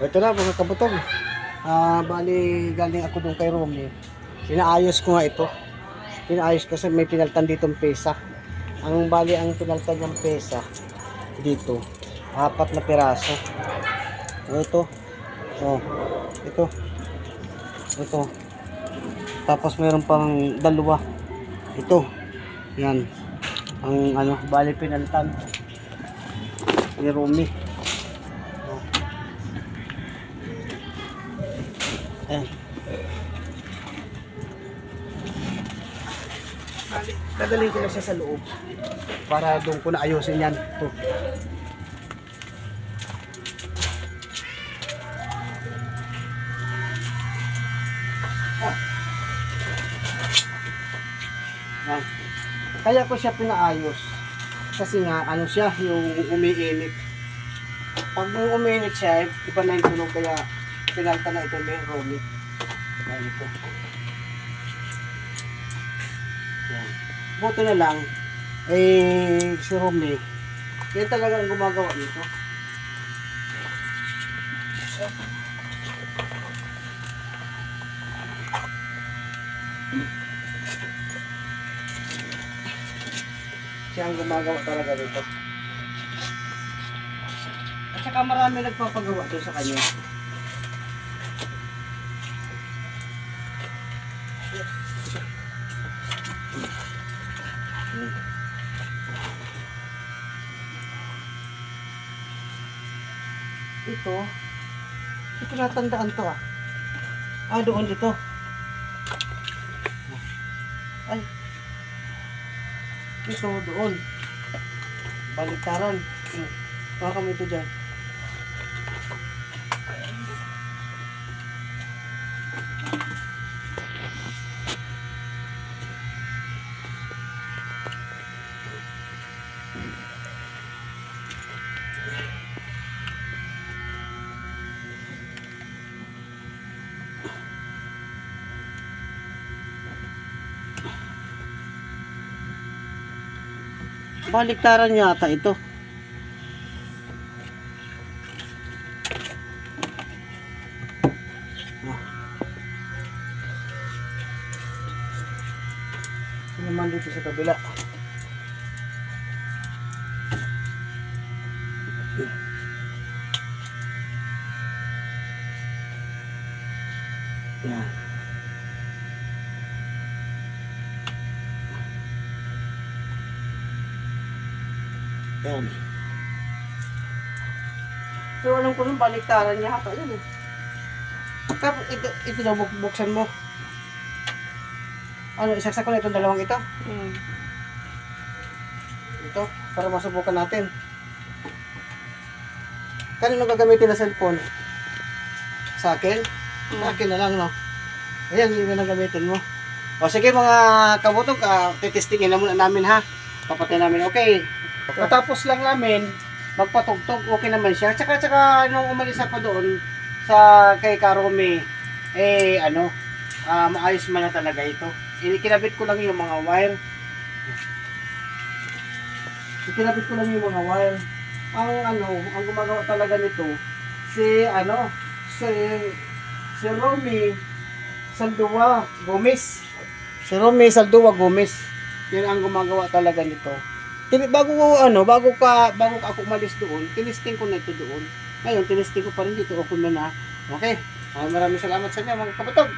Ito na mga kabutog. Bali galing ako doon kay Romy. Pinaayos ko nga ito. Pinaayos kasi may pinaltan ditong pesa. Ang bali ang pinaltan ng pesa dito, 4 na piraso. Ito. Oh, ito. Ito. Tapos meron pang dalawa. Ito. Yan. Ang ano, bali pinaltan ni Romy. Oh. Ayan. Dadalhin ko na siya sa loob para doon ko na ayusin yan. Ito. Yan. Kaya ko siya pinaayos kasi nga ano siya yung umiinit. Pag umiinit siya, iba na yung tunog, kaya pinalta na ito ni Romy. Ayan ito. Yan. Buto na lang si Romy, yan talaga ang gumagawa nito. Siya ang gumagawa talaga dito. At saka marami nagpapagawa doon sa kanya. Ito natandaan to ah. Doon dito. Ay. Ito doon. Baliktaran. Baka kami ito dyan. Baliktaran yata ito. Ito naman dito sa kabila. Yan. Yan. Pero alam ko nung baliktaran niya hata yun eh. Tapos ito daw buksan mo. Ano, isaksak ko na itong dalawang ito. Ito, para masubukan natin. Kanino gagamitin na cellphone? Sa akin? Sa akin na lang, no? Ayan, yun na gamitin mo. O sige mga kabutog, titestingin na muna namin ha. Papatay namin, okay. Matapos lang namin magpatugtog, okay naman siya. Tsaka nung umalis ako doon sa kay Romy, maayos man na talaga ito. Kinabit ko lang yung mga wire. Kinabit ko lang yung mga wire. Ang gumagawa talaga nito si Romy Saldua Gomez. Si Romy Saldua Gomez. Yun ang gumagawa talaga nito. Bago ako umalis doon, tinisting ko na ito doon. Ngayon, tinisting ko pa rin dito. Okay na. Okay. Maraming salamat sa inyo mga kabutog.